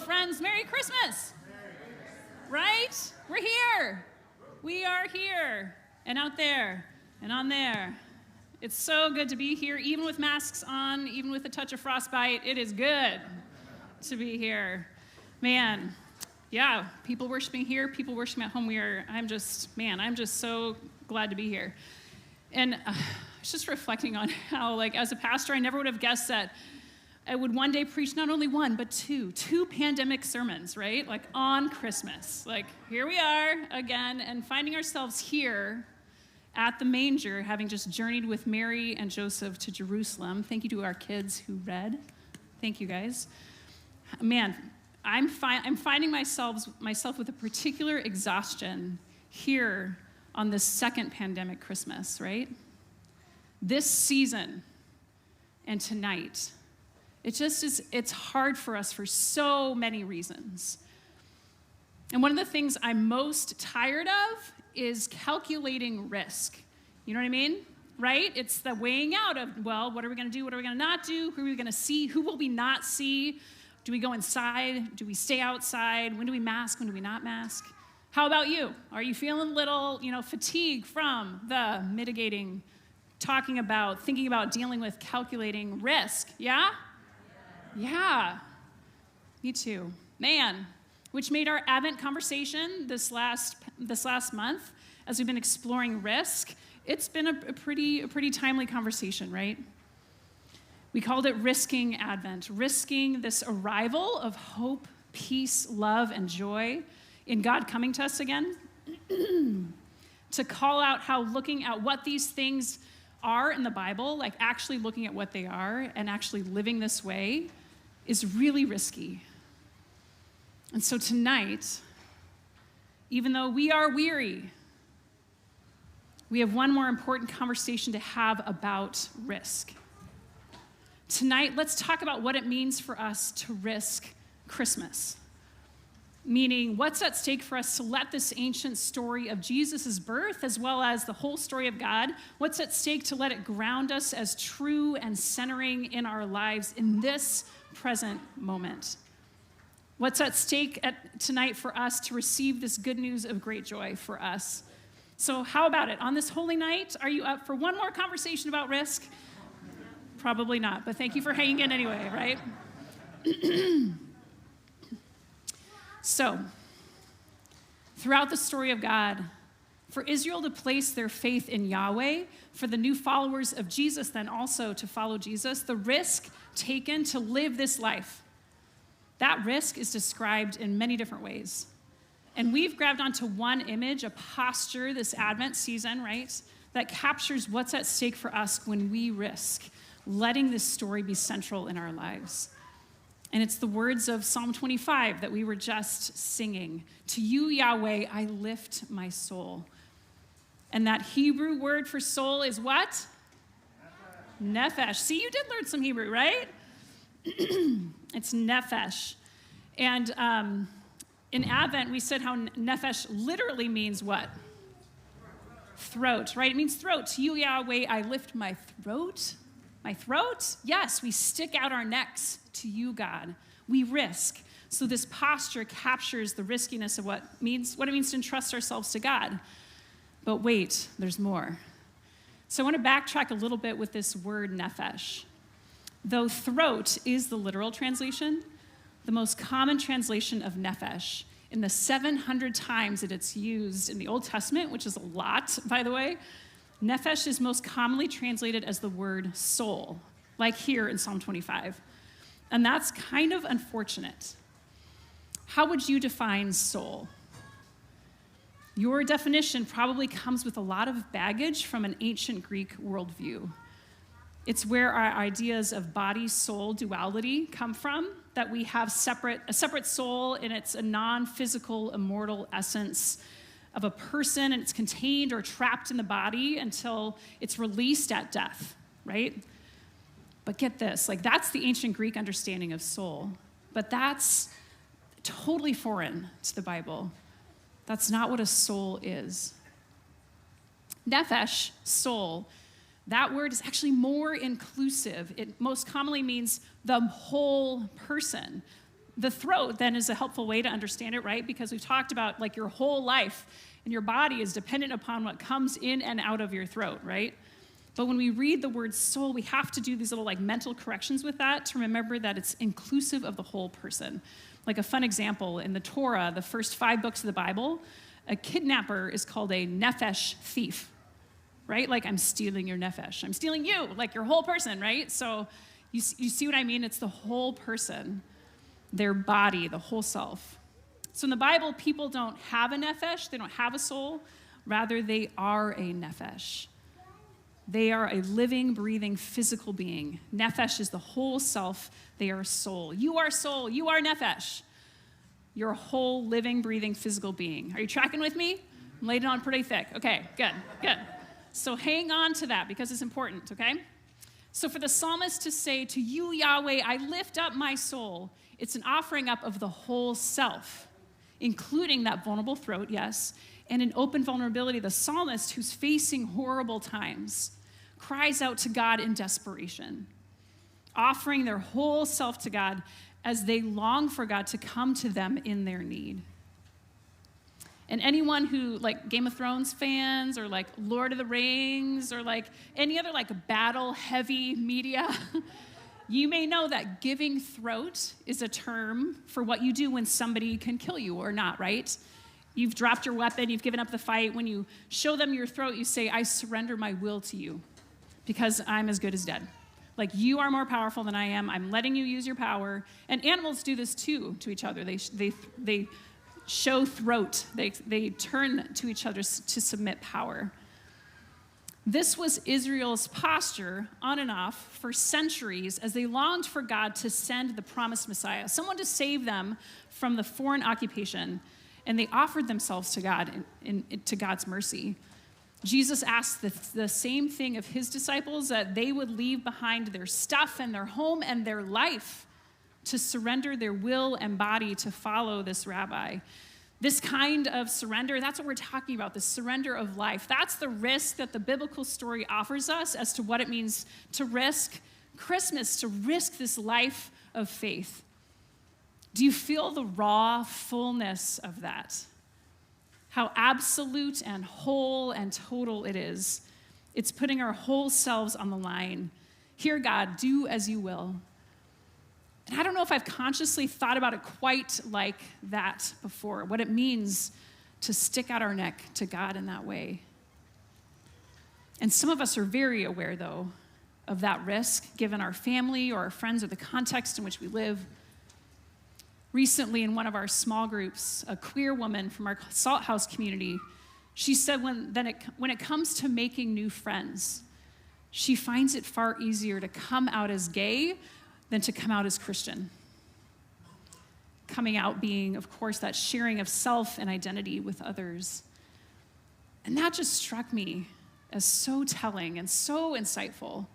friends, Merry Christmas. Right? We're here. We are here and out there and on there. It's so good to be here, even with masks on, even with a touch of frostbite. It is good to be here. Man, yeah, people worshiping here, people worshiping at home. I'm just so glad to be here. And I was just reflecting on how, as a pastor, I never would have guessed that I would one day preach not only one, but two pandemic sermons, right? On Christmas. Here we are again, and finding ourselves here at the manger, having just journeyed with Mary and Joseph to Jerusalem. Thank you to our kids who read. Thank you, guys. Man, I'm finding myself with a particular exhaustion here on this second pandemic Christmas, right? This season and tonight. It's hard for us for so many reasons. And one of the things I'm most tired of is calculating risk. You know what I mean? Right? It's the weighing out of, what are we going to do? What are we going to not do? Who are we going to see? Who will we not see? Do we go inside? Do we stay outside? When do we mask? When do we not mask? How about you? Are you feeling a little, fatigue from the mitigating, thinking about dealing with calculating risk? Yeah? Yeah, me too. Man, which made our Advent conversation this last month, as we've been exploring risk, it's been a pretty timely conversation, right? We called it Risking Advent, risking this arrival of hope, peace, love, and joy in God coming to us again, to call out how looking at what these things are in the Bible, actually looking at what they are and actually living this way, is really risky. And so tonight, even though we are weary, we have one more important conversation to have about risk. Tonight, let's talk about what it means for us to risk Christmas. Meaning, what's at stake for us to let this ancient story of Jesus' birth, as well as the whole story of God, what's at stake to let it ground us as true and centering in our lives in this present moment? What's at stake tonight for us to receive this good news of great joy for us? So how about it? On this holy night, are you up for one more conversation about risk? Probably not, but thank you for hanging in anyway, right? So, throughout the story of God, for Israel to place their faith in Yahweh, for the new followers of Jesus then also to follow Jesus, the risk taken to live this life, that risk is described in many different ways. And we've grabbed onto one image, a posture this Advent season, right, that captures what's at stake for us when we risk letting this story be central in our lives. And it's the words of Psalm 25 that we were just singing. To you, Yahweh, I lift my soul. And that Hebrew word for soul is what? Nefesh. See, you did learn some Hebrew, right? It's nefesh. And in Advent, we said how nefesh literally means what? Throat, right? It means throat. To you, Yahweh, I lift my throat. My throat? Yes, we stick out our necks to you, God. We risk. So this posture captures the riskiness of what it means to entrust ourselves to God. But wait, there's more. So I want to backtrack a little bit with this word nefesh. Though throat is the literal translation, the most common translation of nefesh, in the 700 times that it's used in the Old Testament, which is a lot, by the way, nefesh is most commonly translated as the word soul, like here in Psalm 25. And that's kind of unfortunate. How would you define soul? Your definition probably comes with a lot of baggage from an ancient Greek worldview. It's where our ideas of body-soul duality come from, that we have a separate soul, and it's a non-physical, immortal essence of a person, and it's contained or trapped in the body until it's released at death, right? But get this, that's the ancient Greek understanding of soul, but that's totally foreign to the Bible. That's not what a soul is. Nefesh, soul, that word is actually more inclusive. It most commonly means the whole person. The throat then is a helpful way to understand it, right? Because we've talked about like your whole life and your body is dependent upon what comes in and out of your throat, right? But when we read the word soul, we have to do these little like mental corrections with that to remember that it's inclusive of the whole person. Like a fun example, in the Torah, the first 5 books of the Bible, a kidnapper is called a nephesh thief, right? Like, I'm stealing your nephesh. I'm stealing you, like your whole person, right? So you see what I mean? It's the whole person, their body, the whole self. So in the Bible, people don't have a nephesh. They don't have a soul. Rather, they are a nephesh. They are a living, breathing, physical being. Nephesh is the whole self. They are soul. You are soul. You are nephesh. You're a whole, living, breathing, physical being. Are you tracking with me? I'm laying it on pretty thick. Okay, good. So hang on to that because it's important, okay? So for the psalmist to say, to you, Yahweh, I lift up my soul, it's an offering up of the whole self, including that vulnerable throat, yes, and in open vulnerability, the psalmist who's facing horrible times cries out to God in desperation, offering their whole self to God as they long for God to come to them in their need. And anyone who, like Game of Thrones fans or like Lord of the Rings or like any other like battle-heavy media, you may know that giving throat is a term for what you do when somebody can kill you or not, right? You've dropped your weapon, you've given up the fight. When you show them your throat, you say, I surrender my will to you because I'm as good as dead. Like, you are more powerful than I am. I'm letting you use your power. And animals do this too to each other. They show throat. They turn to each other to submit power. This was Israel's posture on and off for centuries as they longed for God to send the promised Messiah, someone to save them from the foreign occupation. And they offered themselves to God, to God's mercy. Jesus asked the same thing of his disciples, that they would leave behind their stuff and their home and their life to surrender their will and body to follow this rabbi. This kind of surrender, that's what we're talking about, the surrender of life. That's the risk that the biblical story offers us as to what it means to risk Christmas, to risk this life of faith. Do you feel the raw fullness of that? How absolute and whole and total it is. It's putting our whole selves on the line. Here, God, do as you will. And I don't know if I've consciously thought about it quite like that before, what it means to stick out our neck to God in that way. And some of us are very aware, though, of that risk, given our family or our friends or the context in which we live. Recently, in one of our small groups, a queer woman from our Salt House community, she said when it comes to making new friends, she finds it far easier to come out as gay than to come out as Christian. Coming out being, of course, that sharing of self and identity with others. And that just struck me as so telling and so insightful.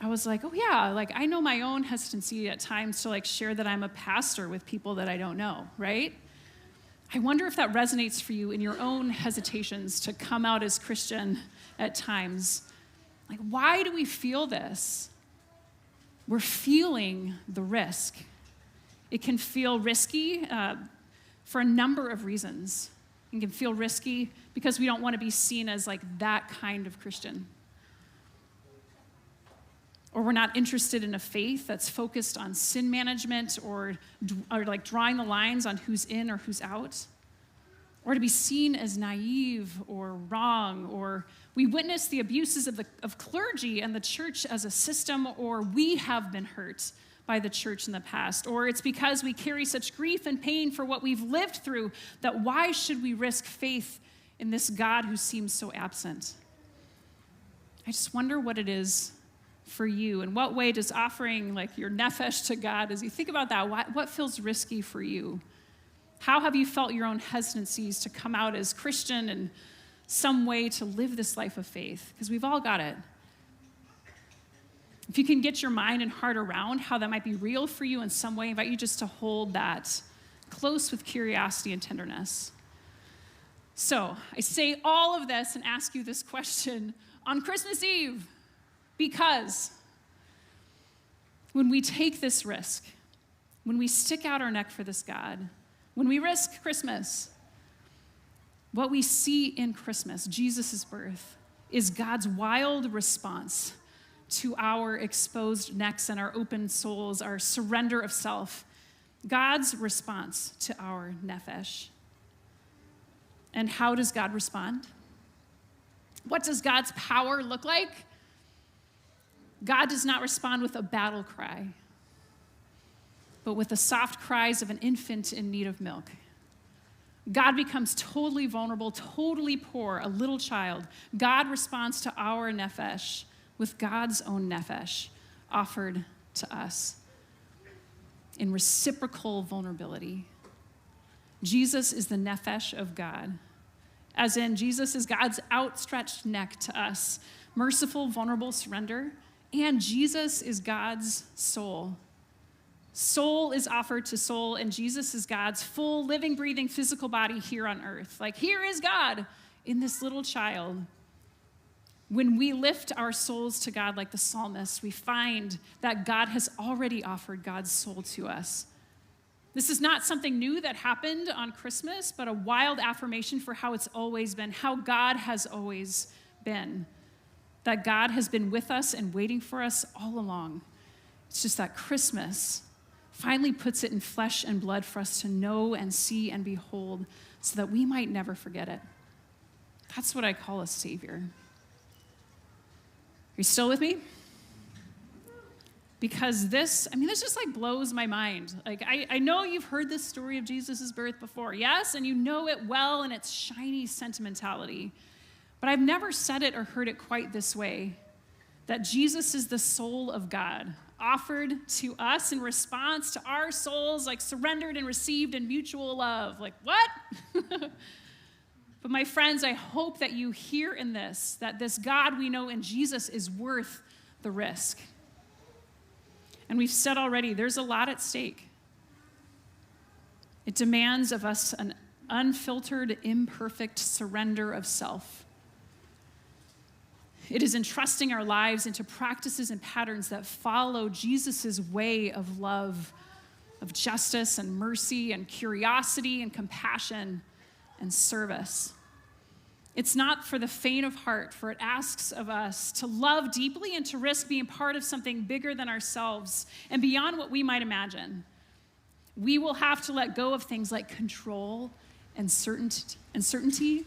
I was like, oh yeah, like I know my own hesitancy at times to like share that I'm a pastor with people that I don't know, right? I wonder if that resonates for you in your own hesitations to come out as Christian at times. Like, why do we feel this? We're feeling the risk. It can feel risky for a number of reasons. It can feel risky because we don't want to be seen as like that kind of Christian. Or we're not interested in a faith that's focused on sin management or like drawing the lines on who's in or who's out. Or to be seen as naive or wrong, or we witness the abuses of clergy and the church as a system, or we have been hurt by the church in the past, or it's because we carry such grief and pain for what we've lived through that why should we risk faith in this God who seems so absent? I just wonder what it is for you. In what way does offering like your nephesh to God, as you think about that, what feels risky for you? How have you felt your own hesitancies to come out as Christian in some way to live this life of faith? Because we've all got it. If you can get your mind and heart around how that might be real for you in some way, I invite you just to hold that close with curiosity and tenderness. So I say all of this and ask you this question on Christmas Eve. Because when we take this risk, when we stick out our neck for this God, when we risk Christmas, what we see in Christmas, Jesus' birth, is God's wild response to our exposed necks and our open souls, our surrender of self. God's response to our nefesh. And how does God respond? What does God's power look like? God does not respond with a battle cry, but with the soft cries of an infant in need of milk. God becomes totally vulnerable, totally poor, a little child. God responds to our nefesh with God's own nefesh offered to us in reciprocal vulnerability. Jesus is the nefesh of God, as in Jesus is God's outstretched neck to us, merciful, vulnerable surrender, and Jesus is God's soul. Soul is offered to soul, and Jesus is God's full, living, breathing, physical body here on earth. Like, here is God in this little child. When we lift our souls to God like the psalmist, we find that God has already offered God's soul to us. This is not something new that happened on Christmas, but a wild affirmation for how it's always been, how God has always been. That God has been with us and waiting for us all along. It's just that Christmas finally puts it in flesh and blood for us to know and see and behold so that we might never forget it. That's what I call a savior. Are you still with me? Because this just like blows my mind. Like, I know you've heard this story of Jesus' birth before, yes? And you know it well in its shiny sentimentality. But I've never said it or heard it quite this way, that Jesus is the soul of God, offered to us in response to our souls, like surrendered and received in mutual love. Like, what? But my friends, I hope that you hear in this, that this God we know in Jesus is worth the risk. And we've said already, there's a lot at stake. It demands of us an unfiltered, imperfect surrender of self. It is entrusting our lives into practices and patterns that follow Jesus' way of love, of justice and mercy and curiosity and compassion and service. It's not for the faint of heart, for it asks of us to love deeply and to risk being part of something bigger than ourselves and beyond what we might imagine. We will have to let go of things like control and certainty,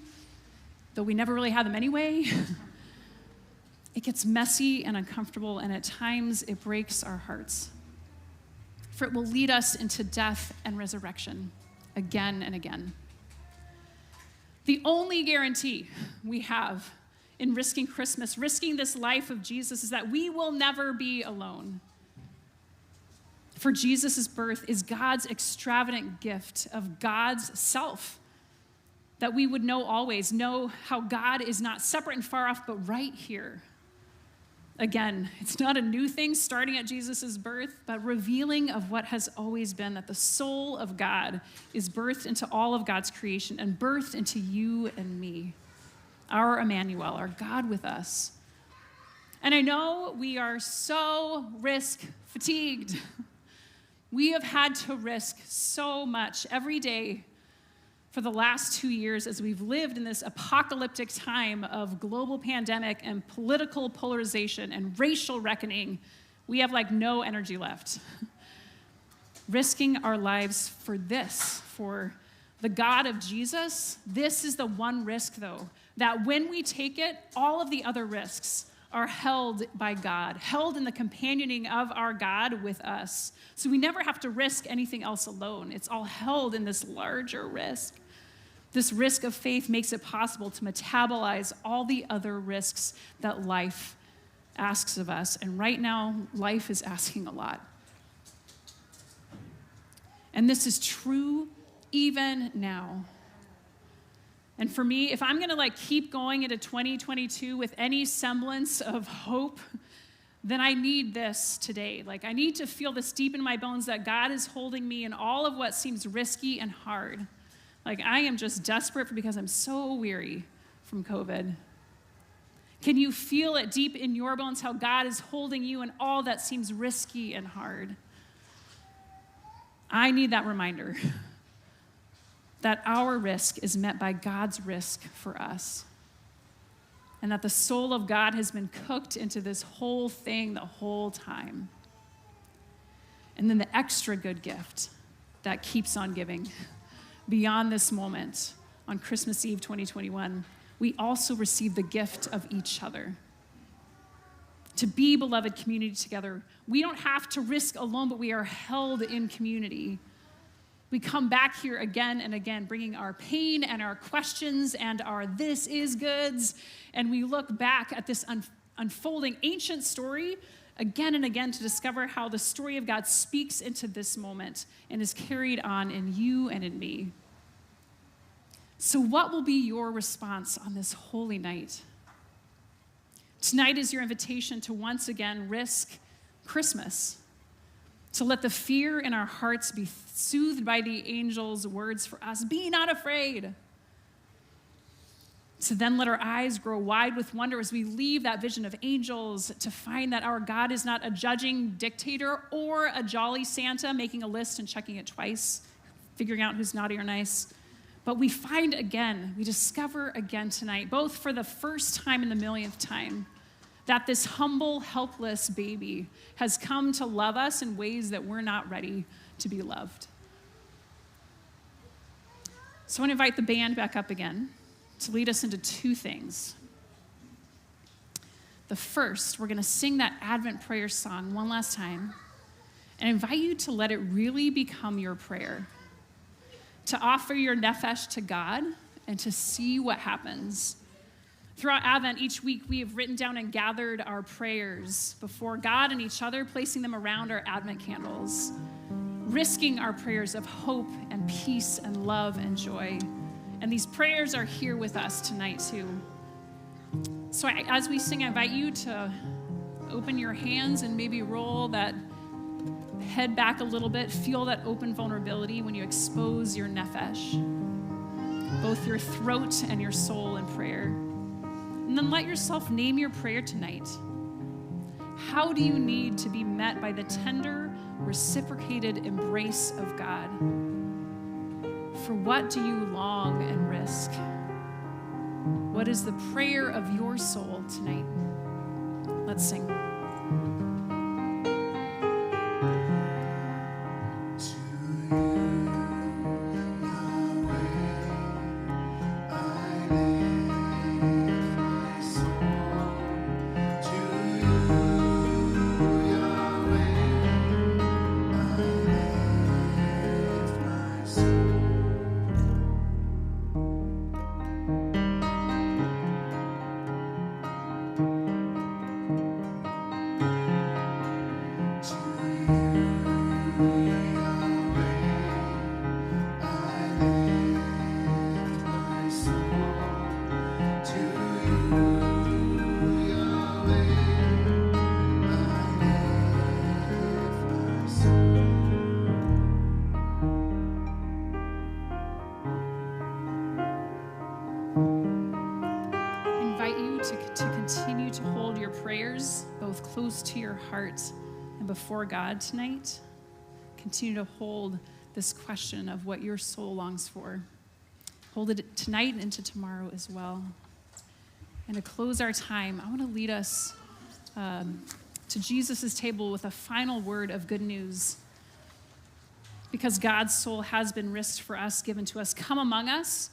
though we never really have them anyway. It gets messy and uncomfortable, and at times it breaks our hearts. For it will lead us into death and resurrection again and again. The only guarantee we have in risking Christmas, risking this life of Jesus, is that we will never be alone. For Jesus' birth is God's extravagant gift of God's self, that we would know always, know how God is not separate and far off, but right here. Again, it's not a new thing starting at Jesus' birth, but revealing of what has always been, that the soul of God is birthed into all of God's creation and birthed into you and me, our Emmanuel, our God with us. And I know we are so risk fatigued. We have had to risk so much every day for the last 2 years as we've lived in this apocalyptic time of global pandemic and political polarization and racial reckoning. We have like no energy left. Risking our lives for this, for the God of Jesus, this is the one risk, though, that when we take it, all of the other risks are held by God, held in the companioning of our God with us. So we never have to risk anything else alone. It's all held in this larger risk. This risk of faith makes it possible to metabolize all the other risks that life asks of us. And right now, life is asking a lot. And this is true even now. And for me, if I'm gonna keep going into 2022 with any semblance of hope, then I need this today. I need to feel this deep in my bones that God is holding me in all of what seems risky and hard. I am just desperate because I'm so weary from COVID. Can you feel it deep in your bones how God is holding you in all that seems risky and hard? I need that reminder that our risk is met by God's risk for us. And that the soul of God has been cooked into this whole thing the whole time. And then the extra good gift that keeps on giving beyond this moment on Christmas Eve 2021, we also receive the gift of each other. To be beloved community together, we don't have to risk alone, but we are held in community. We come back here again and again, bringing our pain and our questions and our this is goods, and we look back at this unfolding ancient story again and again to discover how the story of God speaks into this moment and is carried on in you and in me. So what will be your response on this holy night? Tonight is your invitation to once again risk Christmas, to let the fear in our hearts be soothed by the angel's words for us, be not afraid. To then let our eyes grow wide with wonder as we leave that vision of angels to find that our God is not a judging dictator or a jolly Santa making a list and checking it twice, figuring out who's naughty or nice. But we find again, we discover again tonight, both for the first time and the millionth time, that this humble, helpless baby has come to love us in ways that we're not ready to be loved. So I want to invite the band back up again to lead us into two things. The first, we're going to sing that Advent prayer song one last time and invite you to let it really become your prayer, to offer your nefesh to God and to see what happens. Throughout Advent, each week, we have written down and gathered our prayers before God and each other, placing them around our Advent candles, risking our prayers of hope and peace and love and joy. And these prayers are here with us tonight, too. So as we sing, I invite you to open your hands and maybe roll that head back a little bit. Feel that open vulnerability when you expose your nefesh, both your throat and your soul in prayer. And then let yourself name your prayer tonight. How do you need to be met by the tender, reciprocated embrace of God? For what do you long and risk? What is the prayer of your soul tonight? Let's sing. To continue to hold your prayers both close to your heart and before God tonight. Continue to hold this question of what your soul longs for. Hold it tonight and into tomorrow as well. And to close our time, I want to lead us to Jesus' table with a final word of good news. Because God's soul has been risked for us, given to us. Come among us.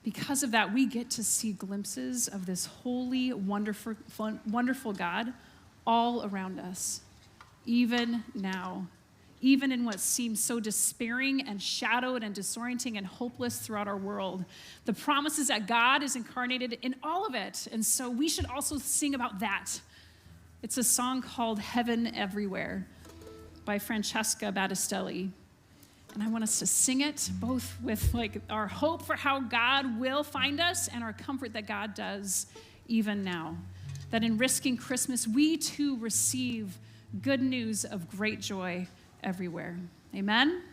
Because of that, we get to see glimpses of this holy, wonderful God all around us, even now, even in what seems so despairing and shadowed and disorienting and hopeless throughout our world. The promise is that God is incarnated in all of it, and so we should also sing about that. It's a song called Heaven Everywhere by Francesca Battistelli. And I want us to sing it both with our hope for how God will find us and our comfort that God does even now. That in risking Christmas, we too receive good news of great joy everywhere. Amen?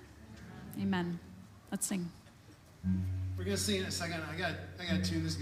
Amen. Let's sing. We're going to sing in a second. I got to tune this.